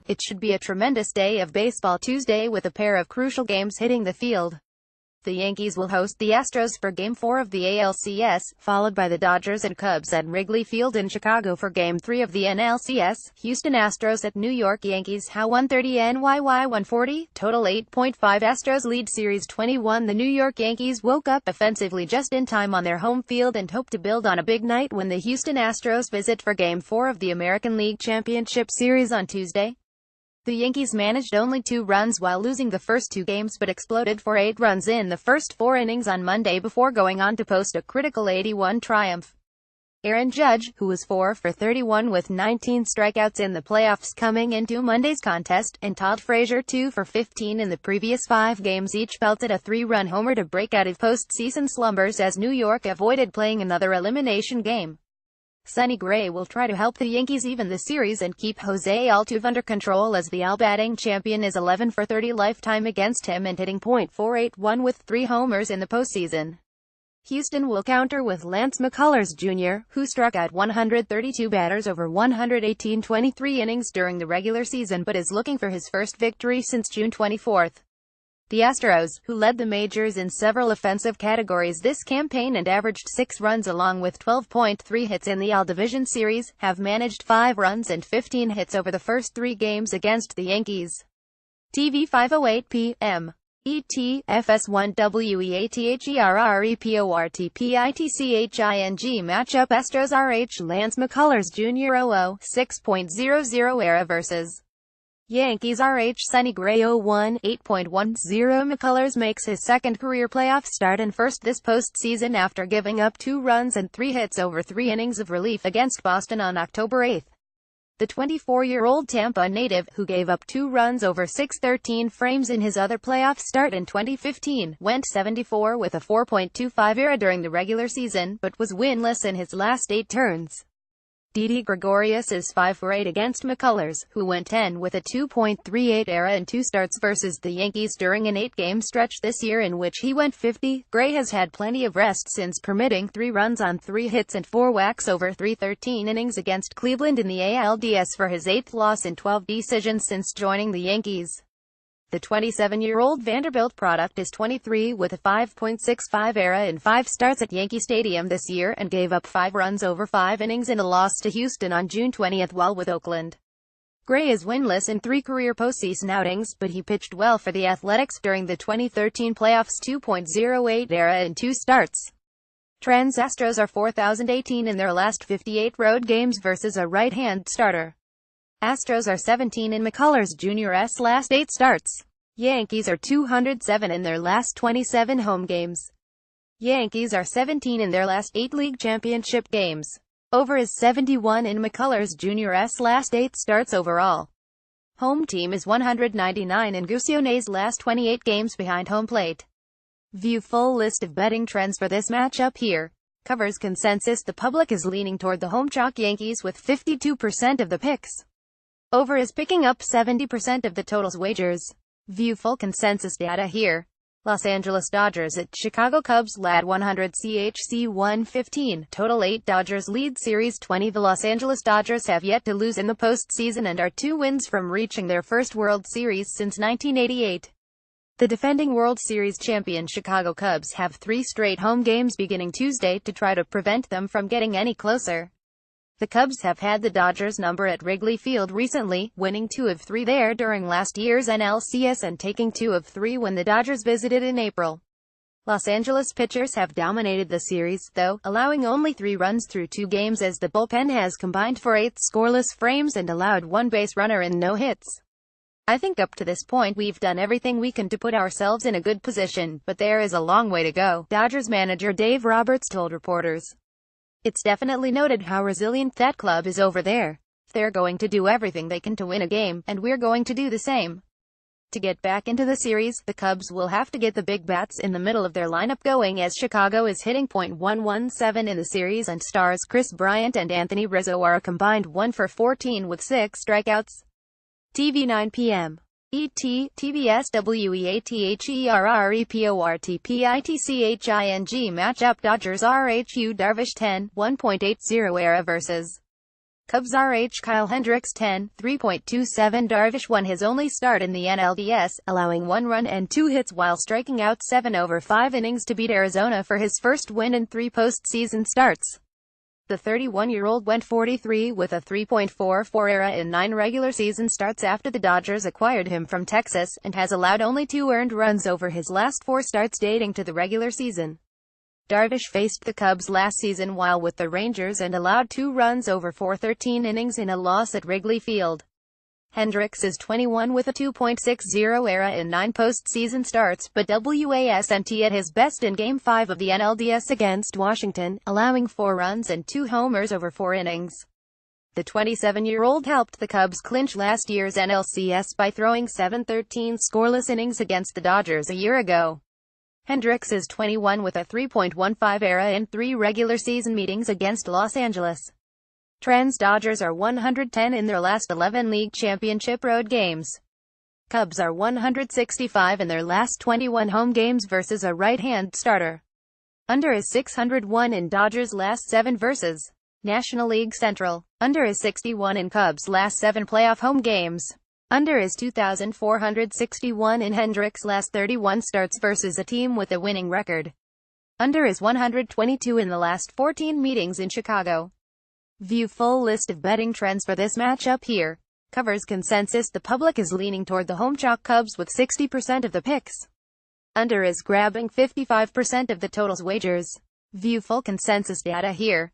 It should be a tremendous day of baseball Tuesday with a pair of crucial games hitting the field. The Yankees will host the Astros for Game 4 of the ALCS, followed by the Dodgers and Cubs at Wrigley Field in Chicago for Game 3 of the NLCS. Houston Astros at New York Yankees. How 130 NYY 140, total 8.5. Astros lead Series 21. The New York Yankees woke up offensively just in time on their home field and hope to build on a big night when the Houston Astros visit for Game 4 of the American League Championship Series on Tuesday. The Yankees managed only 2 runs while losing the first 2 games but exploded for 8 runs in the first 4 innings on Monday before going on to post a critical 81 triumph. Aaron Judge, who was 4 for 31 with 19 strikeouts in the playoffs coming into Monday's contest, and Todd Frazier 2 for 15 in the previous 5 games each belted a 3-run homer to break out of postseason slumbers as New York avoided playing another elimination game. Sonny Gray will try to help the Yankees even the series and keep Jose Altuve under control as the AL batting champion is 11 for 30 lifetime against him and hitting .481 with 3 homers in the postseason. Houston will counter with Lance McCullers Jr., who struck out 132 batters over 118-23 innings during the regular season but is looking for his first victory since June 24. The Astros, who led the majors in several offensive categories this campaign and averaged 6 runs along with 12.3 hits in the AL Division Series, have managed 5 runs and 15 hits over the first 3 games against the Yankees. TV 5:08 p.m. ET, FS1 WEATHERREPORTPITCHING matchup Astros RH Lance McCullers Jr. 0.6.00 era vs. Yankees RH Sonny Gray 8.10 McCullers makes his second career playoff start and first this postseason after giving up 2 runs and 3 hits over 3 innings of relief against Boston on October 8. The 24-year-old Tampa native, who gave up 2 runs over 6.13 frames in his other playoff start in 2015, went 74 with a 4.25 ERA during the regular season, but was winless in his last 8 turns. Didi Gregorius is 5 for 8 against McCullers, who went 10 with a 2.38 ERA in 2 starts versus the Yankees during an 8-game stretch this year in which he went 50. Gray has had plenty of rest since permitting 3 runs on 3 hits and 4 walks over 3.13 innings against Cleveland in the ALDS for his 8th loss in 12 decisions since joining the Yankees. The 27-year-old Vanderbilt product is 23 with a 5.65 ERA in 5 starts at Yankee Stadium this year and gave up 5 runs over 5 innings in a loss to Houston on June 20 while with Oakland. Gray is winless in 3 career postseason outings, but he pitched well for the Athletics during the 2013 playoffs 2.08 ERA in 2 starts. Trends Astros are 4,018 in their last 58 road games versus a right-hand starter. Astros are 17 in McCullers Jr.'s last 8 starts. Yankees are 207 in their last 27 home games. Yankees are 17 in their last 8 league championship games. Over is 71 in McCullers Jr.'s last 8 starts overall. Home team is 199 in Gucione's last 28 games behind home plate. View full list of betting trends for this matchup here. Covers consensus. The public is leaning toward the home chalk Yankees with 52% of the picks. Over is picking up 70% of the totals wagers. View full consensus data here. Los Angeles Dodgers at Chicago Cubs LAD 100 CHC 115, total 8 Dodgers lead Series 20. The Los Angeles Dodgers have yet to lose in the postseason and are 2 wins from reaching their first World Series since 1988. The defending World Series champion Chicago Cubs have 3 straight home games beginning Tuesday to try to prevent them from getting any closer. The Cubs have had the Dodgers number at Wrigley Field recently, winning 2 of 3 there during last year's NLCS and taking 2 of 3 when the Dodgers visited in April. Los Angeles pitchers have dominated the series, though, allowing only 3 runs through 2 games as the bullpen has combined for 8 scoreless frames and allowed 1 base runner and no hits. I think up to this point we've done everything we can to put ourselves in a good position, but there is a long way to go, Dodgers manager Dave Roberts told reporters. It's definitely noted how resilient that club is over there. They're going to do everything they can to win a game, and we're going to do the same. To get back into the series, the Cubs will have to get the big bats in the middle of their lineup going as Chicago is hitting .117 in the series and stars Chris Bryant and Anthony Rizzo are a combined 1 for 14 with 6 strikeouts. TV 9 p.m. ET, TBS WEATHERREPORTPITCHING matchup Dodgers RHU Darvish 10, 1.80 ERA vs. Cubs RH Kyle Hendricks 10.3.27 Darvish won his only start in the NLDS, allowing 1 run and 2 hits while striking out 7 over 5 innings to beat Arizona for his first win in 3 postseason starts. The 31-year-old went 43 with a 3.44 ERA in 9 regular season starts after the Dodgers acquired him from Texas, and has allowed only 2 earned runs over his last 4 starts dating to the regular season. Darvish faced the Cubs last season while with the Rangers and allowed 2 runs over 13 innings in a loss at Wrigley Field. Hendricks is 21 with a 2.60 ERA in 9 postseason starts, but wasn't at his best in Game 5 of the NLDS against Washington, allowing 4 runs and 2 homers over 4 innings. The 27-year-old helped the Cubs clinch last year's NLCS by throwing 7 scoreless innings against the Dodgers a year ago. Hendricks is 21 with a 3.15 ERA in 3 regular season meetings against Los Angeles. Trends: Dodgers are 110 in their last 11 league championship road games. Cubs are 165 in their last 21 home games versus a right-hand starter. Under is 601 in Dodgers' last 7 versus National League Central. Under is 61 in Cubs' last 7 playoff home games. Under is 2,461 in Hendricks' last 31 starts versus a team with a winning record. Under is 122 in the last 14 meetings in Chicago. View full list of betting trends for this matchup here. Covers consensus: the public is leaning toward the home chalk Cubs with 60% of the picks. Under is grabbing 55% of the totals wagers. View full consensus data here.